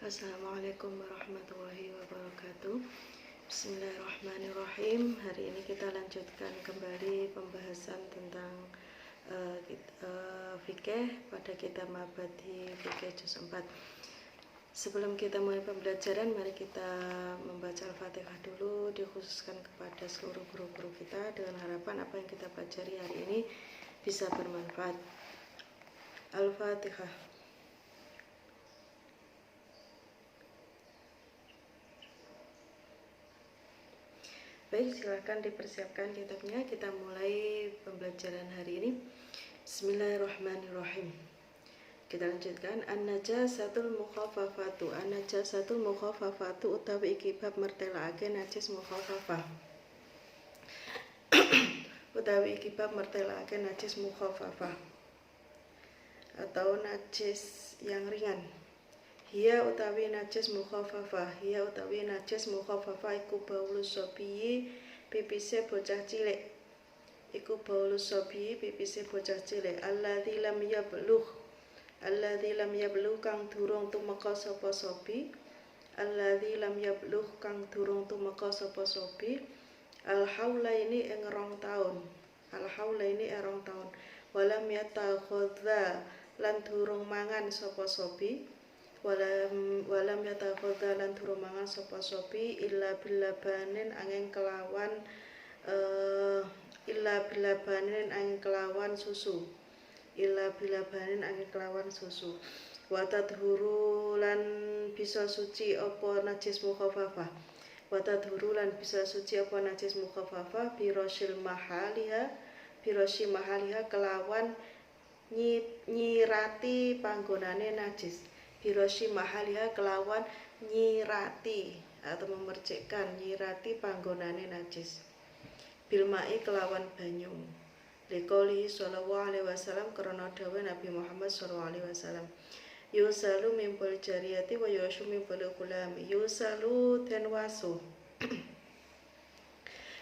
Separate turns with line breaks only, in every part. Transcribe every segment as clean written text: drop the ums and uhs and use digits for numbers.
Assalamualaikum warahmatullahi wabarakatuh. Bismillahirrahmanirrahim. Hari ini kita lanjutkan kembali pembahasan tentang fikih pada kitab Mabadi Fikih Juz 4. Sebelum kita mulai pembelajaran, mari kita membaca Al-Fatihah dulu, dikhususkan kepada seluruh guru-guru kita dengan harapan apa yang kita pelajari hari ini bisa bermanfaat. Al-Fatihah. Baik, silahkan dipersiapkan kitabnya. Kita mulai pembelajaran hari ini. Bismillahirrahmanirrahim. Kita lanjutkan. An-najasatul mukhaffafatu. An-najasatul mukhaffafatu utawi iki bab mertelake najis mukhaffafah. Utawi iki bab mertelake najis mukhaffafah atau najis yang ringan. Hiya utawi najis mukhaffafah, hiya utawi najis mukhaffafah iku baulus sobiyi pipise bocah cilik. Iku baulus sobiyi pipise bocah cilik. Alladzi lam yablugh kang durung tumeka sapa sobi. Alladzi lam yablugh kang durung tumeka sapa sobi. Al-haulaini ing 2 taun. Al-haulaini ing 2 taun. Walam yatakhadza lan durung mangan sapa sobi. Walam yatakhadza lan durung mangan sapa sobi illa bilabanin angin kelawan susu. Illa bilabanin angin kelawan susu. Wa tadhuru lan bisa suci apa najis mukhaffafah. Wa tadhuru lan bisa suci apa najis mukhaffafah biroshi mahaliha kelawan nyirati panggonane najis. Biroshi mahaliha kelawan nyirati atau memercikkan nyirati panggonane najis. Bilmai kelawan banyu. Liqaulihi sallallahu alaihi wasallam karena dawuh Nabi Muhammad sallallahu alaihi wasallam. Yusalu min bal jariyati wa yushu min bal gulami. Yusalu tenwaso.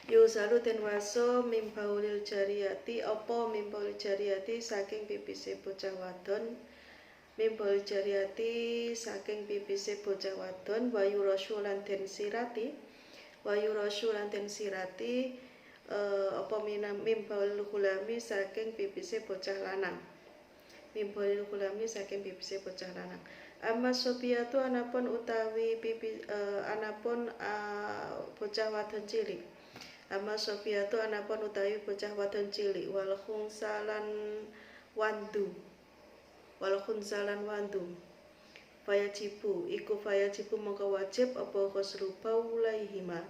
Yusalu tenwaso min baulil jariyati apa min baulil jariyati saking pipise bocah wadon. Mimbol jariyati saking pipise bocah wadon wayu rasulan den sirati apa mimbol gulami saking pipise bocah lanang. Mimbol gulami saking pipise bocah lanang. Amma sobiatu anapun utawi bocah wadon cilik. Amma sobiatu anapun utawi bocah wadon cilik wal khungsalan wandu. Wal khunzalan wandu fayajibu mongko wajib apa khusru baulaihima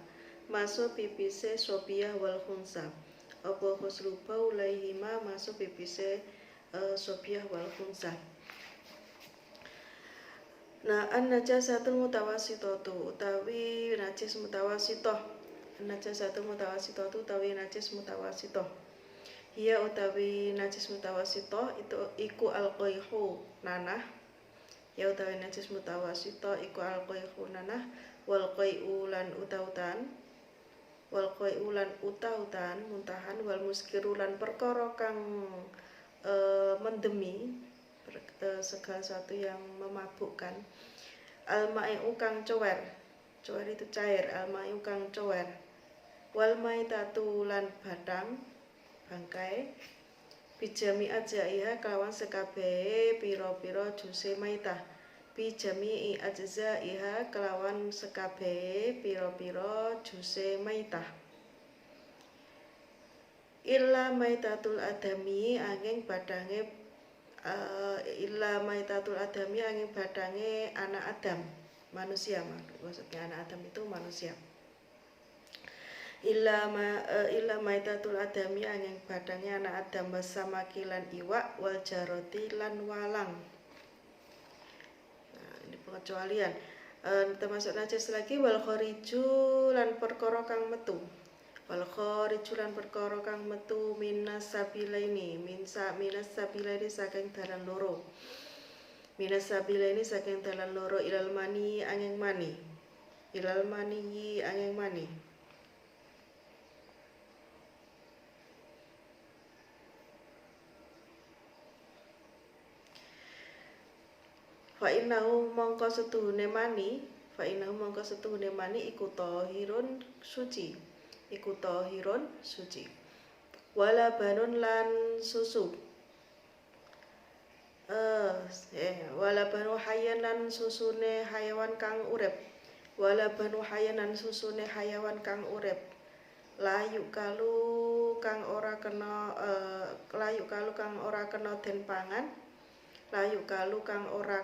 masuk pipise sobiah wal khunsa apa khusru baulaihima masuk pipise sobiah wal khunsa. Nah, an-najasatul mutawasitatu utawi najis mutawasithah. An-najasatul mutawasithatu utawi najis mutawasithah. Hiya utawi najis mutawasithah itu iku al-qaihu nanah. Ya utawi najis mutawasithah iku al-qaihu nanah wal qai'u lan utautan. Wal qai'u lan utautan muntahan wal muskiru lan perkara kang mendemi segala sesuatu yang memabukkan. Al-ma'i'u kang cower. Cower itu cair, al-ma'i'u kang cower. Wal maitatu lan batang bangkai bijami ajaiha kawan sekabehe pira-pira juse maitah bijami ajaiha kelawan sekabehe pira-pira juse maitah illa maitatul adami angin badange anak Adam manusia. Maksudnya anak Adam itu manusia. Illa maitatul adami angin badangnya anak Adam wasamaki lan iwak wal jaroti lan walang. Nah, ini pengecualian. Termasuk najis lagi wal khariju lan perkara kang metu. Wal khariju lan perkara kang metu minas sabilaini saking dalan loro. Minas sabilaini saking dalan loro ilal mani angin mani. Ilal mani angin mani. fa innahu mongko setuhune mani iku tahirun suci wala banun lan susu wala banu hayyan lan susune hayawan kang urip layu kalu kang ora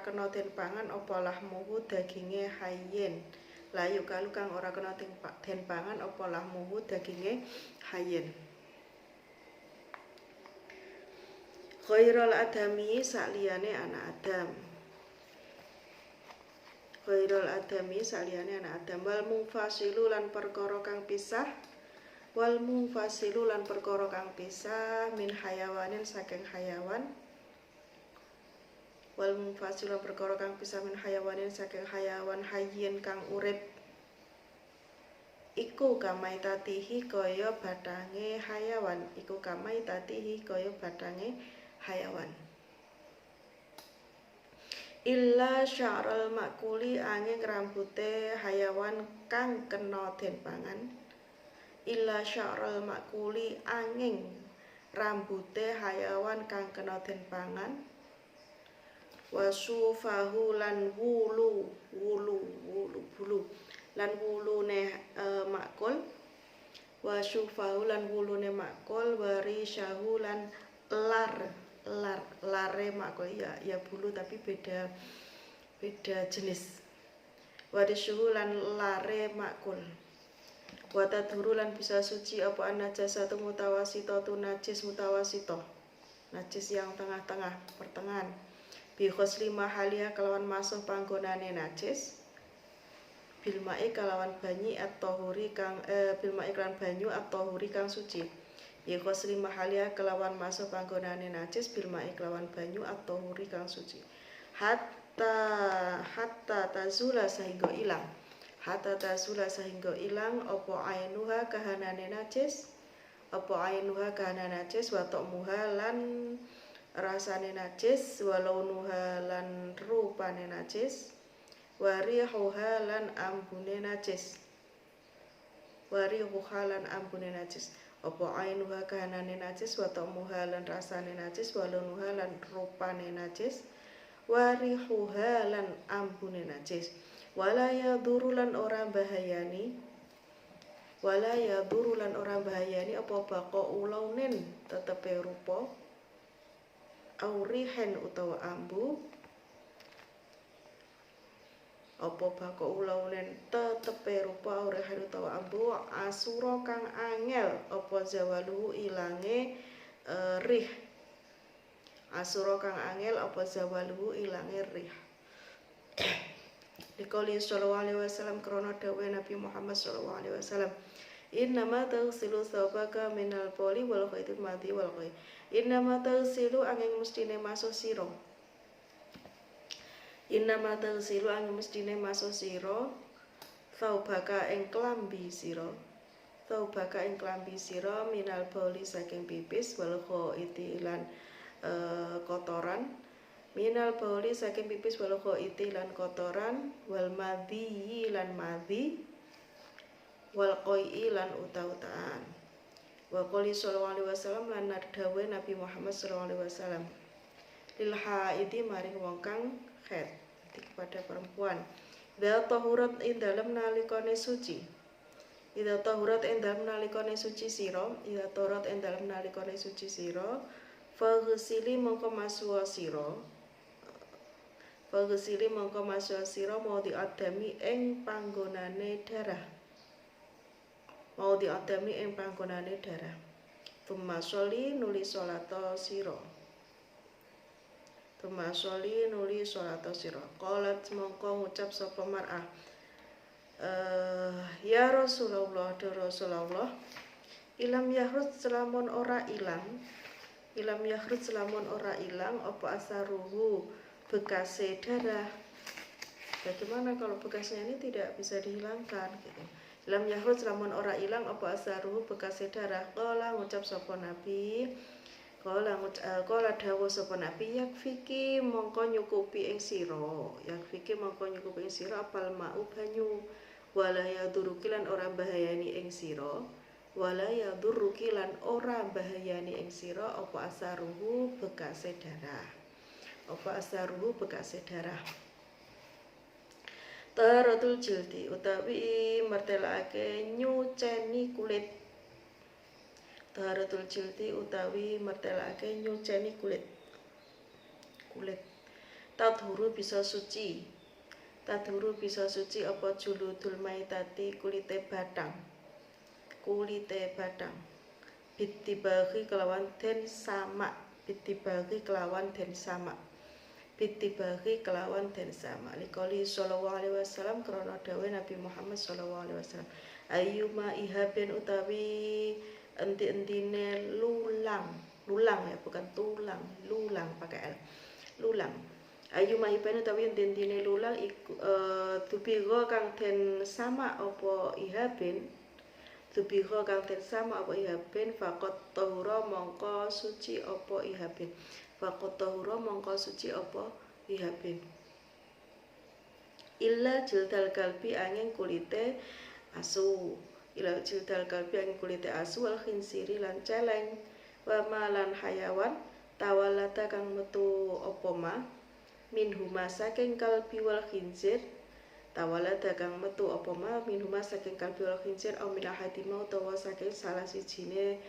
kena den pangan apa lahmuhu daginge hayyin Khairul adami saliyane anak Adam wal munfasilu lan perkara kang pisah min hayawanin saking hayawan hayyin kang urip iku kamaitatihi kaya batange hayawan illa sya'ral makuli angin rambute hayawan kang kena den pangan wasufahu lan wulune makul warishahu lan lare makul ya bulu tapi beda jenis warishahu lan lare makul watadhuru lan bisa suci apa najasatu mutawasitatu najis yang tengah-tengah pertengahan bi khosli mahalia kelawan masuh panggonane najis bilma'i kelawan banyu at-tahuri kang suci bi khosli mahalia kelawan masuh panggonane najis bilma'i kelawan banyu at-tahuri kang suci hatta tazula sehingga ilang apa ainuha kahanane najis wa ta'muha lan rasane najis walau nuha lan rupane najis warihuha lan ambune najis apa ainuha kahanane najis wa ta'muha lan rasane najis walau nuha lan rupane najis warihuha lan ambune najis wala yadhuru lan ora bahayani apa bako ulaunin tetepe rupa aurihen utawa ambu asura kang angel apa zawaluhu ilange rih Dikali sallallahu alaihi wasallam krana dawuh Nabi Muhammad sallallahu alaihi wasallam innama tagsilu thawbaka minal boli wal khaitil madhi wal ghaib innama tagsilu angin mestine masuk sira thawbaka ing klambi sira minal boli saking pipis wal khaiti lan kotoran minal bauli saking pipis wal khaiti lan kotoran wal madhi lan madhi wal qoi lan uta-utaan wa qali sallallahu alaihi wasallam lan dawuh Nabi Muhammad sallallahu alaihi wasallam lil haidi maring wong kang haid kepada perempuan idza tahurat ing dalem nalikane suci sira faghsili mongko maswa sira mau diadami ing panggonane darah tumasoli nuli salata sira qalat mongko ngucap sapa mar'ah ya Rasulullah ilam yahrut selamun ora ilang apa asaruhu bekase darah. Bagaimana kalau bekasnya ini tidak bisa dihilangkan gitu. Ilam yahrut selamun ora ilang apa asaruhu bekase darah. Qala ngucap sapa Nabi Kala dawuh sapa Nabi yakfiki mongko nyukupi ing sira. Yakfiki mongko nyukupi ing sira apal mau banyu. Wala yaduruki lan ora bahayani ing sira. Wala yaduruki lan ora bahayani ing sira apa asaruhu bekase darah. Apa asaruhu bekase darah. Taharatul jildi utawi mertelake nyuceni kulit. Taharatul jildi utawi mertelake nyuceni kulit. Tadhuru bisa suci. Tadhuru bisa suci apa juludul maitati kulite batang. Bitibaghi kelawan den sama. Bitibaghi kelawan den sama. Likoli sallallahu alaihi wasallam krana dawuh Nabi Muhammad sallallahu alaihi wasallam. Ayyuma ihabin utawi endi-endine lulang ya, bukan tulang, lulang pakai L. Lulang. Ayyuma ihabin utawi endi-endine lulang iku tubigo kang den sama apa ihabin. Tubigo kang den sama apa ihabin faqat tahura mongko suci apa ihabin. Faqat tahura mongko suci apa ihabin. Illa jildal kalbi angin kulite asu. Illa jildal kalbi angin kulite asu wal khinsiri lan celeng. Wa malan hayawan tawalata kang metu apa ma minhuma saking kalbi wal khinsir. Tawalata kang metu apa ma minhuma saking kalbi wal khinsir au min ahadima utawa saking salah sijine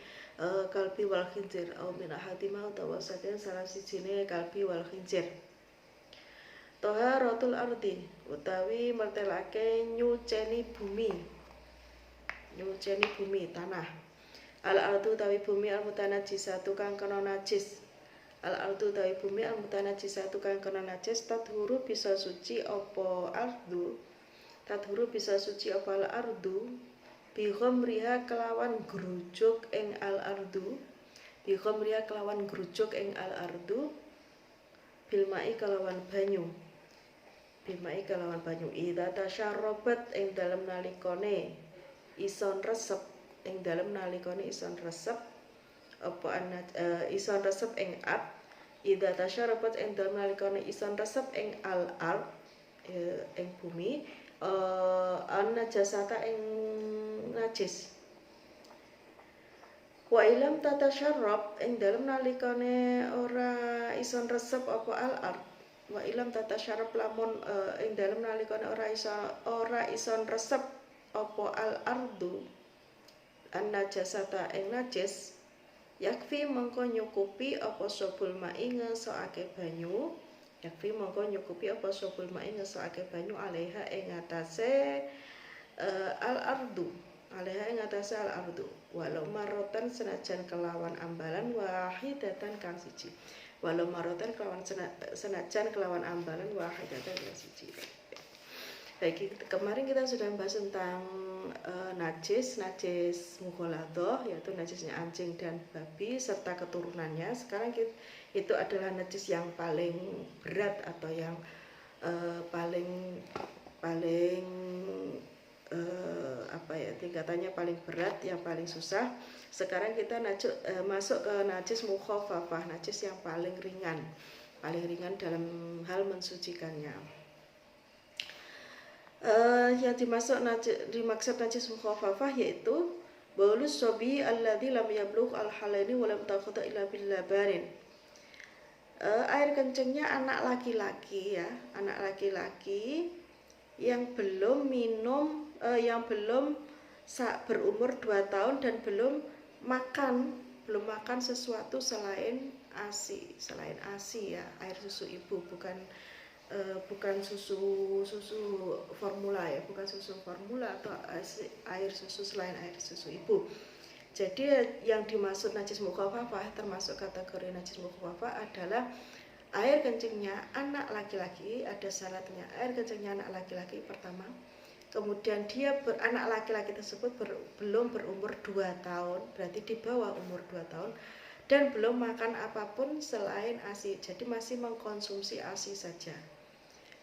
kalbi wal khinsir au min ahadima utawa saking salah sijine kalbi wal khinsir. Taharatul ardi utawi mertelake nyuceni bumi tanah. Al ardu utawi bumi al mutanajjisatu kang kena najis. Al ardu utawi bumi al mutanajjisatu kang kena najis tadhuru bisa suci apa ardu. Tadhuru bisa suci apa al ardu bi ghamriha kelawan grujuk ing al ardu. Bi ghamriha kelawan grujuk ing al ardu bil mai kelawan banyu. Idza tasyarrabat ing dalem nalikane ison resep apa ison resep ing at. Idza tasyarrabat ing dalem nalikane ison resep ing al ard ing bumi najasata ing najis. Wa ilam tatasyarrab ing dalem nalikane ora ison resep apa al ard. Wa ilam tatasyarrab lamun ing dalem nalikane ora ison resep apa al ardu an najasata ing najis yakfi mengko nyukupi apa sobul mai ngesokake banyu. Yakfi mengko nyukupi apa sobul mai ngesokake banyu alaiha ing atase al ardu. Alaiha ing atase al ardu walau marotan senajan kelawan ambalan wahidatan kang siji. Walau marotan kelawan senajan kelawan ambalan wahidatan kang siji. Baik, kemarin kita sudah membahas tentang najis mughaladah, yaitu najisnya anjing dan babi serta keturunannya. Sekarang itu adalah najis yang paling berat atau yang paling tingkatannya paling berat, yang paling susah. Sekarang kita masuk ke najis mukhafafah, najis yang paling ringan dalam hal mensucikannya. Yang dimaksud najis mukhafafah yaitu baulus sobi alladzi lam yablugh al-halaini wa lam takhata illa bil labanin. Air kencingnya anak laki-laki yang belum berumur 2 tahun dan belum makan sesuatu selain ASI ya, air susu ibu, bukan susu formula ya, bukan susu formula atau air susu selain air susu ibu. Jadi yang dimaksud najis mukhafafah, termasuk kategori najis mukhafafah adalah air kencingnya anak laki-laki. Ada syaratnya, air kencingnya anak laki-laki pertama. Kemudian anak laki-laki tersebut belum berumur 2 tahun, berarti di bawah umur 2 tahun, dan belum makan apapun selain ASI, jadi masih mengkonsumsi ASI saja.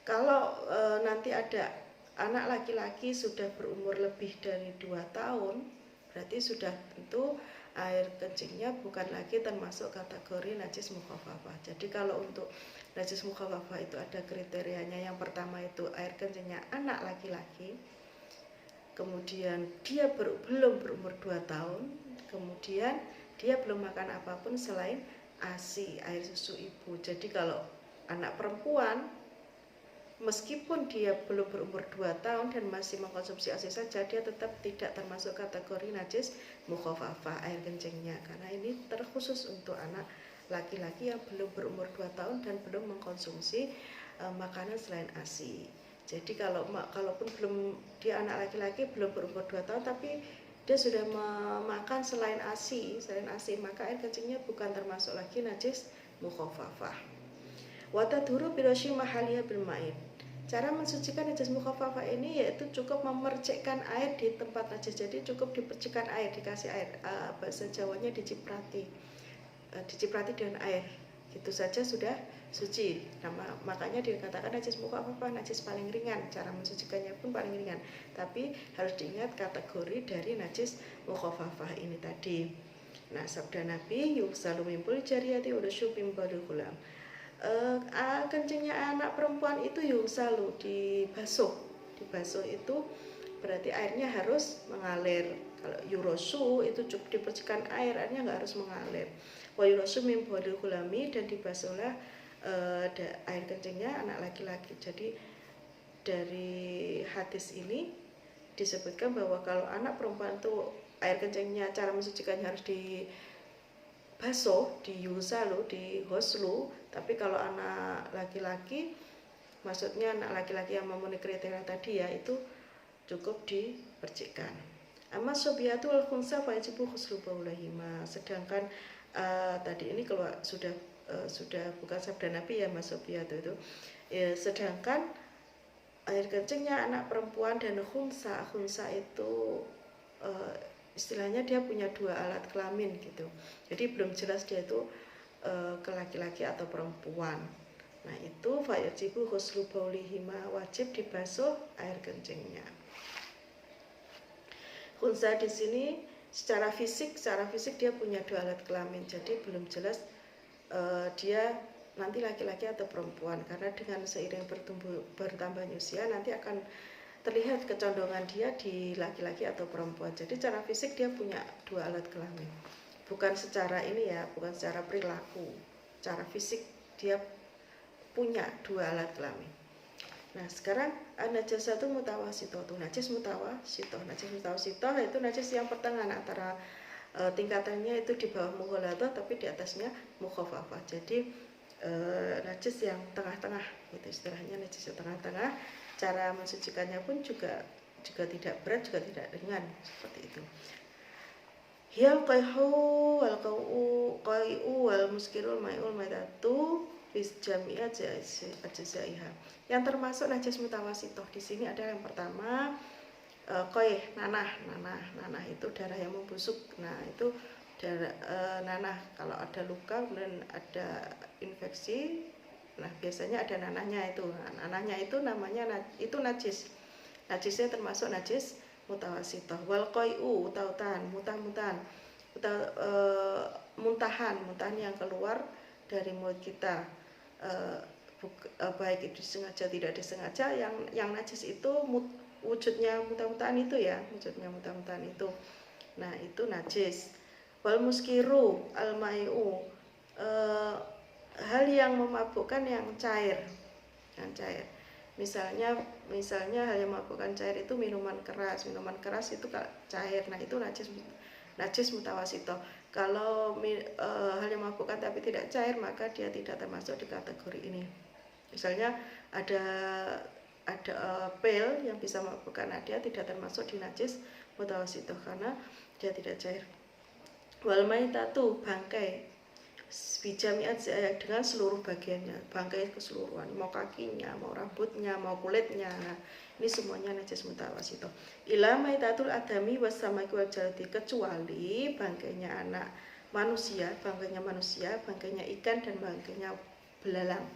Kalau nanti ada anak laki-laki sudah berumur lebih dari 2 tahun, berarti sudah tentu air kencingnya bukan lagi termasuk kategori najis mukhafafah. Jadi kalau untuk najis mukhafafah itu ada kriterianya. Yang pertama itu air kencingnya anak laki-laki, kemudian dia belum berumur 2 tahun, kemudian dia belum makan apapun selain ASI, air susu ibu. Jadi kalau anak perempuan meskipun dia belum berumur 2 tahun dan masih mengkonsumsi ASI saja, dia tetap tidak termasuk kategori najis mukhafafah air kencingnya, karena ini terkhusus untuk anak laki-laki yang belum berumur 2 tahun dan belum mengkonsumsi makanan selain ASI. Jadi kalaupun belum, dia anak laki-laki belum berumur 2 tahun tapi dia sudah memakan selain ASI, maka air kencingnya bukan termasuk lagi najis mukhafafah. Watadhuru biroshi mahaliya bil ma'in. Cara mensucikan najis mukhafafah ini yaitu cukup memercikkan air di tempat najis. Jadi cukup dipercikkan air, dikasih air, bahasa Jawanya diciprati dengan air, gitu saja sudah suci. Makanya dikatakan najis mukhafafah najis paling ringan. Cara mensucikannya pun paling ringan. Tapi harus diingat kategori dari najis mukhafafah ini tadi. Nah, sabda Nabi, yughsalu min bul jariyati wa yushubim balul gulam. Kencingnya anak perempuan itu yughsalu, dibasuh itu berarti airnya harus mengalir. Kalau yurosu itu cukup dipercikan airnya nggak harus mengalir. Wa yurosu min balul gulami, dan dibasuhlah air kencingnya anak laki-laki. Jadi dari hadis ini disebutkan bahwa kalau anak perempuan itu air kencingnya, cara mensucikannya harus dibasuh, diyusalu, dihoslu. Tapi kalau anak laki-laki, maksudnya anak laki-laki yang memenuhi kriteria tadi ya, itu cukup dipercikkan. Amma sobiatu wal khunsa fa yajibu huslu baulahima. Sedangkan tadi ini kalau sudah bukan sabda Nabi ya, Mas sobiatu itu. Sedangkan air kencingnya anak perempuan dan khunsa itu istilahnya dia punya 2 alat kelamin gitu. Jadi belum jelas dia itu ke laki-laki atau perempuan. Nah, itu fayajibu huslu baulihima, wajib dibasuh air kencingnya. Khunsa di sini secara fisik dia punya 2 alat kelamin. Jadi belum jelas dia nanti laki-laki atau perempuan, karena dengan seiring bertambahnya usia nanti akan terlihat kecondongan dia di laki-laki atau perempuan. Jadi secara fisik dia punya 2 alat kelamin. Bukan secara ini ya, bukan secara perilaku. Secara fisik dia punya 2 alat kelamin. Nah, sekarang najasatu mutawasitoh. Najis mutawasitoh. Najis mutawasitoh itu najis yang pertengahan antara tingkatannya itu di bawah mughalathah tapi di atasnya mukhafafah. Jadi najis yang tengah-tengah, itu istilahnya najis yang tengah-tengah. Cara mensucikannya pun juga tidak berat, juga tidak ringan, seperti itu. Hiyal qaihu wal qai'u wal muskirul mai'ul maitatu bis jami'at ajzaiha. Yang termasuk najis mutawasitoh di sini adalah yang pertama qaih, nanah itu darah yang membusuk. Nah, itu darah nanah, kalau ada luka kemudian ada infeksi, nah biasanya ada nanahnya itu. Nanahnya itu namanya itu najis. Najisnya termasuk najis mutawasitoh. Wal qai'u utautan, muntahan yang keluar dari mulut kita, baik itu disengaja tidak disengaja. Yang najis itu wujudnya muntah-muntahan itu ya, nah itu najis. Wal muskiru al mai'u, hal yang memabukkan yang cair. Misalnya hal yang memabukkan cair itu minuman keras itu cair. Nah, itu najis mutawasitoh. Kalau hal yang memabukkan tapi tidak cair, maka dia tidak termasuk di kategori ini. Misalnya ada pil yang bisa memabukkan, nah dia tidak termasuk di najis mutawasitoh karena dia tidak cair. Wal maitatu, bangkai, bijamiat dengan seluruh bagiannya, bangkai keseluruhan, mau kakinya, mau rambutnya, mau kulitnya. Nah, ini semuanya najis mutawasitoh. Ila maitatul adami wasamaki wal jaldi, kecuali bangkainya manusia, bangkainya ikan dan bangkainya belalang.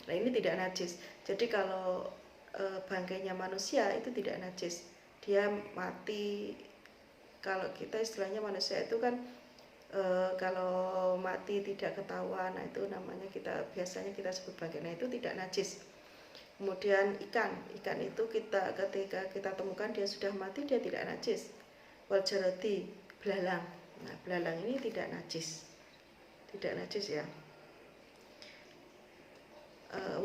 Nah, ini tidak najis. Jadi kalau bangkainya manusia itu tidak najis, dia mati. Kalau kita istilahnya manusia itu kan kalau mati tidak ketahuan, nah itu namanya biasanya kita sebut bangkai. Nah itu tidak najis. Kemudian ikan itu ketika kita temukan dia sudah mati, dia tidak najis. Wal jarati, belalang. Nah belalang ini tidak najis ya.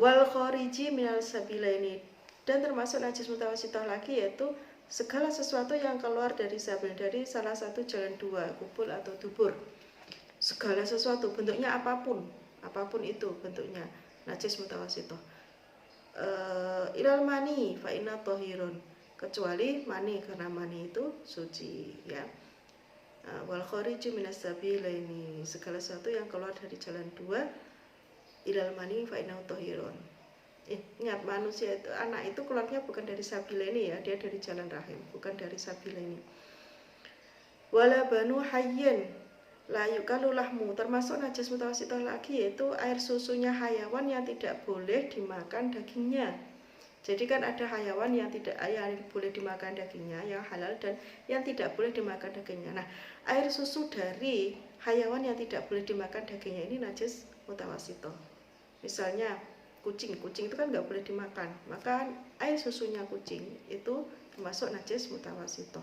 Wal khariji minal sabilaini, dan termasuk najis mutawasitoh lagi yaitu segala sesuatu yang keluar dari sabil, dari salah satu jalan dua, kubul atau dubur. Segala sesuatu, bentuknya apapun itu bentuknya najis mutawasitoh. Ilal mani fa inna tohirun, kecuali mani, karena mani itu suci ya. Wal khariji minas sabilaini, segala sesuatu yang keluar dari jalan dua, ilal mani fa inna tohirun. Ingat, manusia itu, anak itu keluarnya bukan dari sabilaini ya, dia dari jalan rahim, bukan dari sabilaini. Wala banu hayyin la yukalu lahmu, termasuk najis mutawasitoh lagi yaitu air susunya hayawan yang tidak boleh dimakan dagingnya. Jadi kan ada hayawan yang boleh dimakan dagingnya, yang halal, dan yang tidak boleh dimakan dagingnya. Nah, air susu dari hayawan yang tidak boleh dimakan dagingnya ini najis mutawasitoh. Misalnya kucing itu kan nggak boleh dimakan, maka air susunya kucing itu termasuk najis mutawasitoh.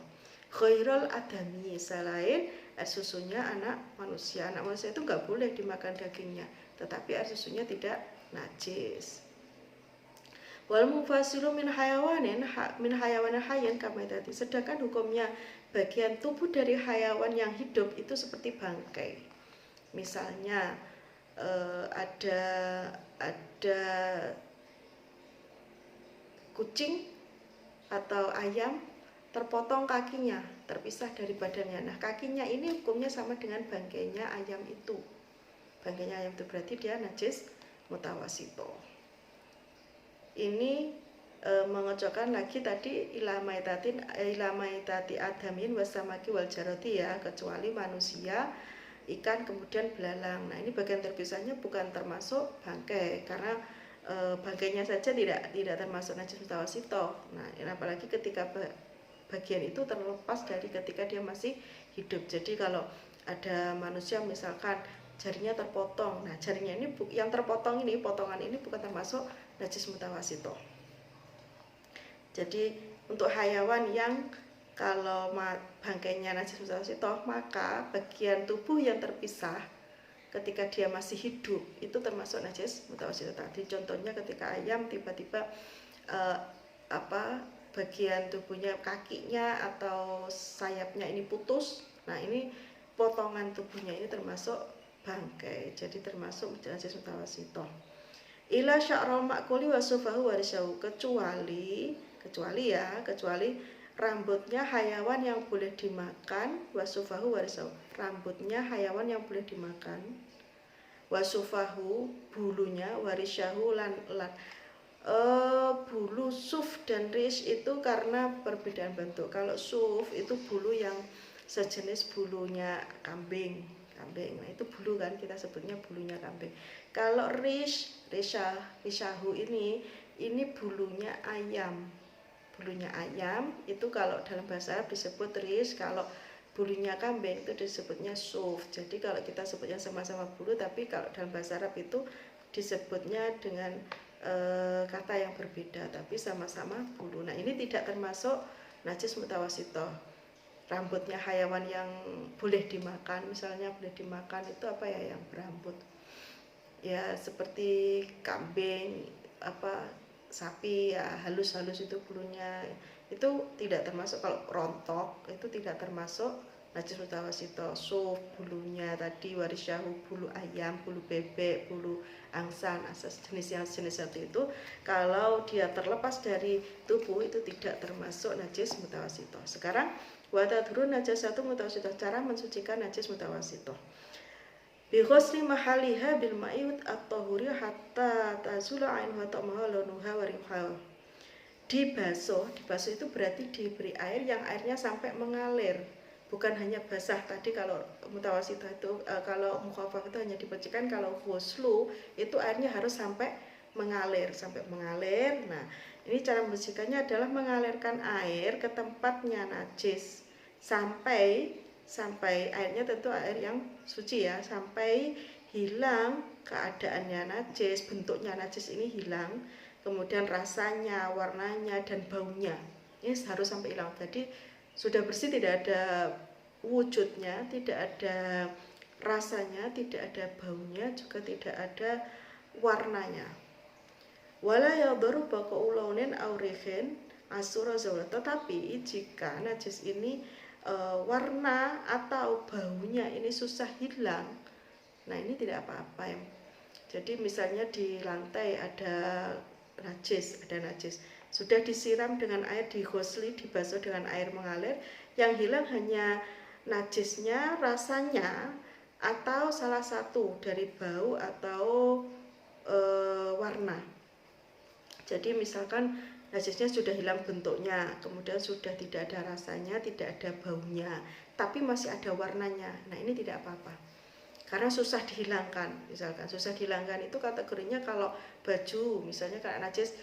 Khairul adami, selain air susunya anak manusia itu nggak boleh dimakan dagingnya, tetapi air susunya tidak najis. Wal mufasilu min hayawanin hayyan kamaitati, sedangkan hukumnya bagian tubuh dari hayawan yang hidup itu seperti bangkai. Misalnya ada kucing atau ayam terpotong kakinya, terpisah dari badannya. Nah, kakinya ini hukumnya sama dengan bangkainya ayam itu. Bangkainya ayam itu berarti dia najis mutawasitoh. Ini mengocokkan lagi tadi ilamaitati adamin wasamaki wal jaroti ya, kecuali manusia, ikan, kemudian belalang. Nah ini bagian terpisahnya bukan termasuk bangkai, karena bangkainya saja tidak termasuk najis mutawasitoh. Nah apalagi ketika bagian itu terlepas dari ketika dia masih hidup. Jadi kalau ada manusia misalkan jarinya terpotong, nah jarinya ini yang terpotong ini, potongan ini bukan termasuk najis mutawasitoh. Jadi untuk hayawan yang kalau bangkainya najis mutawasitoh, maka bagian tubuh yang terpisah ketika dia masih hidup itu termasuk najis mutawasitoh. Tadi contohnya ketika ayam tiba-tiba bagian tubuhnya, kakinya atau sayapnya ini putus, nah ini potongan tubuhnya ini termasuk bangkai, jadi termasuk najis mutawasitoh. Ila sya'ral ma'kuli wa sufahu warisyahu, kecuali rambutnya hayawan yang boleh dimakan, wasufahu warisahu, rambutnya hayawan yang boleh dimakan, wasufahu, bulunya, warisyahu lan bulu suf dan rish itu karena perbedaan bentuk. Kalau suf itu bulu yang sejenis bulunya kambing. Nah itu bulu kan, kita sebutnya bulunya kambing. Kalau rishahu ini bulunya ayam. Bulunya ayam itu kalau dalam bahasa Arab disebut rish, kalau bulunya kambing itu disebutnya suf. Jadi kalau kita sebutnya sama-sama bulu, tapi kalau dalam bahasa Arab itu disebutnya dengan kata yang berbeda, tapi sama-sama bulu. Nah ini tidak termasuk najis mutawasitoh. Rambutnya hayawan yang boleh dimakan, misalnya boleh dimakan itu apa ya, yang berambut ya, seperti kambing, sapi ya, halus-halus itu bulunya, itu tidak termasuk. Kalau rontok itu tidak termasuk najis mutawasitoh. Suf bulunya tadi, warisyahu bulu ayam, bulu bebek, bulu angsa, asas jenis itu kalau dia terlepas dari tubuh itu tidak termasuk najis mutawasitoh. Sekarang watadhurun najasatu mutawasitoh, cara mensucikan najis mutawasitoh. Bi ghusli mahaliha bil ma'i at-tahuri hatta tazula ain wa ta'maha lanuha wa riha. Dibasuh itu berarti diberi air yang airnya sampai mengalir, bukan hanya basah. Tadi kalau mutawasitoh itu kalau mukhafaf itu hanya dipercikan, kalau ghuslu itu airnya harus sampai mengalir. Nah, ini cara membersihkannya adalah mengalirkan air ke tempatnya najis sampai sampai airnya tentu air yang suci ya, sampai hilang keadaannya najis, bentuknya najis ini hilang, kemudian rasanya, warnanya, dan baunya ini harus sampai hilang. Jadi sudah bersih, tidak ada wujudnya, tidak ada rasanya, tidak ada baunya, juga tidak ada warnanya. Wala yadhuru baqa'u launin aw rihin asura zawla. Tetapi jika najis ini warna atau baunya ini susah hilang, nah ini tidak apa-apa ya. Jadi misalnya di lantai ada najis, sudah disiram dengan air, digosli, dibasuh dengan air mengalir, yang hilang hanya najisnya, rasanya, atau salah satu dari bau atau warna. Jadi misalkan najisnya sudah hilang bentuknya, kemudian sudah tidak ada rasanya, tidak ada baunya, tapi masih ada warnanya. Nah ini tidak apa-apa, karena susah dihilangkan. Misalkan susah dihilangkan itu kategorinya kalau baju, misalnya kayak najis,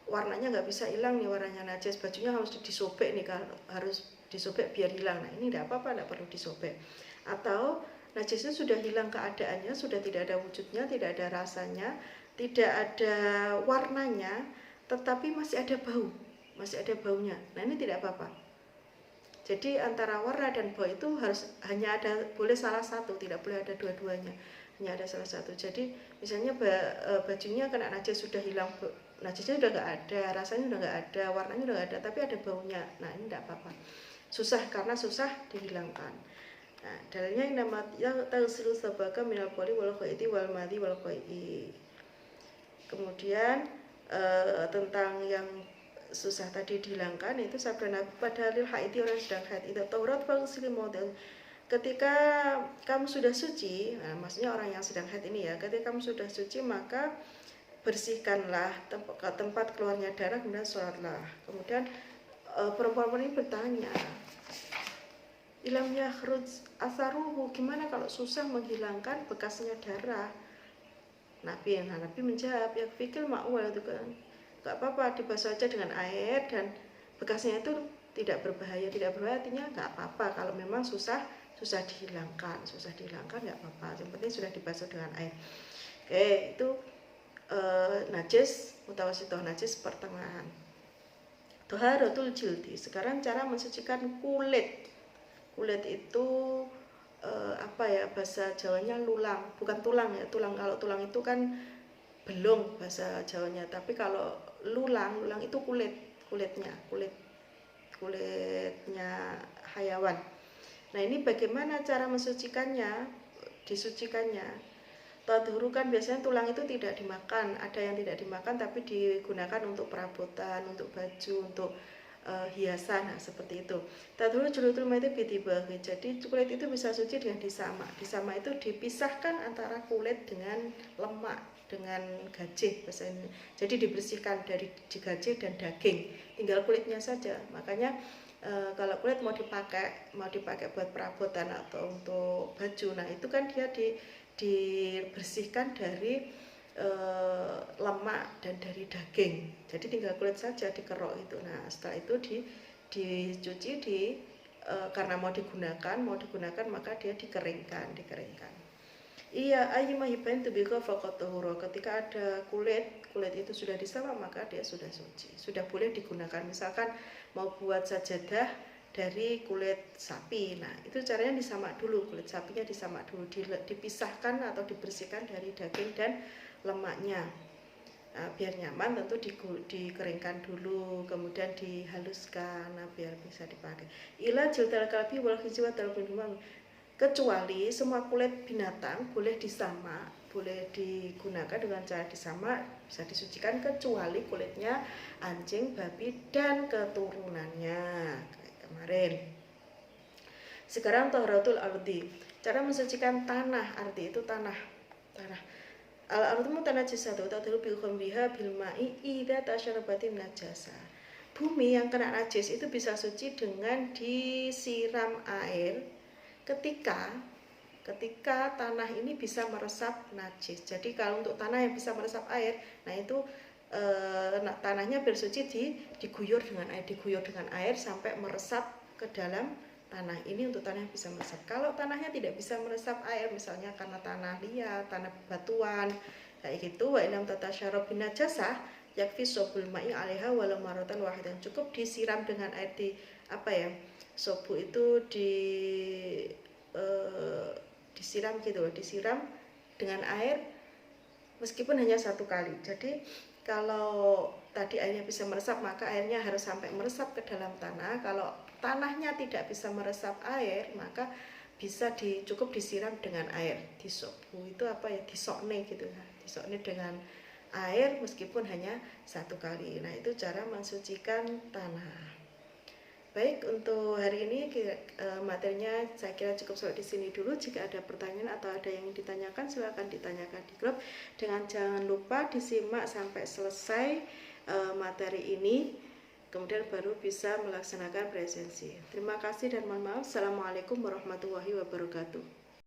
warnanya nggak bisa hilang nih, warnanya najis, bajunya harus disobek nih, harus disobek biar hilang. Nah ini tidak apa-apa, tidak perlu disobek. Atau najisnya sudah hilang keadaannya, sudah tidak ada wujudnya, tidak ada rasanya, tidak ada warnanya, tetapi masih ada bau, masih ada baunya. Nah ini tidak apa-apa. Jadi antara warna dan bau itu harus hanya ada, boleh salah satu, tidak boleh ada dua-duanya, hanya ada salah satu. Jadi misalnya bajunya kena najis, sudah hilang, najisnya sudah nggak ada, rasanya sudah nggak ada, warnanya sudah nggak ada, tapi ada baunya. Nah ini tidak apa-apa. Susah, karena susah dihilangkan. Nah dalilnya yang namanya taghsilu sabaka minal qoli wal qaiti wal madhi wal qai'i. Kemudian tentang yang susah tadi dihilangkan itu sabda Nabi pada lil haidi, orang sedang haid itu Taurat faghsili model. Ketika kamu sudah suci, nah maksudnya orang yang sedang haid ini ya, ketika kamu sudah suci maka bersihkanlah tempat keluarnya darah, kemudian sholatlah. Kemudian perempuan ini bertanya, ilam yakhruj asaruhu, gimana kalau susah menghilangkan bekasnya darah? Nabi menjawab, ya fikil ma'wal, itu kan nggak apa-apa, dibasuh aja dengan air dan bekasnya itu tidak berbahaya. Tidak berbahaya artinya nggak apa-apa, kalau memang susah dihilangkan nggak apa-apa, yang penting sudah dibasuh dengan air. Oke, itu najis mutawasitoh, najis pertengahan. Toharatul jildi. Sekarang cara mensucikan kulit. Kulit itu apa ya, bahasa Jawanya lulang, bukan tulang ya. Kalau tulang itu kan belum bahasa Jawanya, tapi kalau lulang itu kulitnya hayawan. Nah ini bagaimana cara mensucikannya, disucikannya? Tadhuru kan biasanya tulang itu tidak dimakan, ada yang tidak dimakan tapi digunakan untuk perabotan, untuk baju, untuk hiasan, nah seperti itu. Tadhuru julutul maiti bitibahi. Jadi kulit itu bisa suci dengan disama. Disama itu dipisahkan antara kulit dengan lemak, dengan gajih bahasa ini. Jadi dibersihkan dari gajih dan daging, tinggal kulitnya saja. Makanya kalau kulit mau dipakai buat perabotan atau untuk baju, nah itu kan dia dibersihkan dari lemak dan dari daging. Jadi tinggal kulit saja dikerok itu. Nah setelah itu dicuci, karena mau digunakan maka dia dikeringkan. Iya, ayyumahibain tubika faqat tuhura. Ketika ada kulit itu sudah disama maka dia sudah suci, sudah boleh digunakan. Misalkan mau buat sajadah dari kulit sapi, nah itu caranya disamak dulu, kulit sapinya disamak dulu, dipisahkan atau dibersihkan dari daging dan lemaknya. Nah, biar nyaman tentu dikeringkan dulu, kemudian dihaluskan, nah, biar bisa dipakai. Ila jildal kalbi wal khizwa talbunumam. Kecuali semua kulit binatang boleh disamak, boleh digunakan dengan cara disamak, bisa disucikan, kecuali kulitnya anjing, babi, dan keturunannya kayak kemarin. Sekarang taharatul ardi, cara mensucikan tanah. Ardi itu tanah. Al-ardu mutanajjisatu tadhuru bi khamriha bil ma'i idza tasyarabatin najasa. Bumi yang kena najis itu bisa suci dengan disiram air ketika tanah ini bisa meresap najis. Jadi kalau untuk tanah yang bisa meresap air, nah itu tanahnya bersuci diguyur dengan air sampai meresap ke dalam tanah. Ini untuk tanah yang bisa meresap. Kalau tanahnya tidak bisa meresap air, misalnya karena tanah liat, tanah batuan, kayak gitu, wa ilam tatasyarab bin najasah yakfi sobul ma'i 'alaiha walau maratan wahidan. Cukup disiram dengan air sobu itu disiram gitu loh, disiram dengan air meskipun hanya satu kali. Jadi kalau tadi airnya bisa meresap, maka airnya harus sampai meresap ke dalam tanah. Kalau tanahnya tidak bisa meresap air, maka bisa cukup disiram dengan air. Disobu itu disokne gitu ya, disokne dengan air meskipun hanya satu kali. Nah, itu cara mensucikan tanah. Baik, untuk hari ini materinya saya kira cukup sampai di sini dulu. Jika ada pertanyaan atau ada yang ditanyakan, silakan ditanyakan di grup. Dengan jangan lupa disimak sampai selesai materi ini, kemudian baru bisa melaksanakan presensi. Terima kasih dan mohon maaf. Assalamualaikum warahmatullahi wabarakatuh.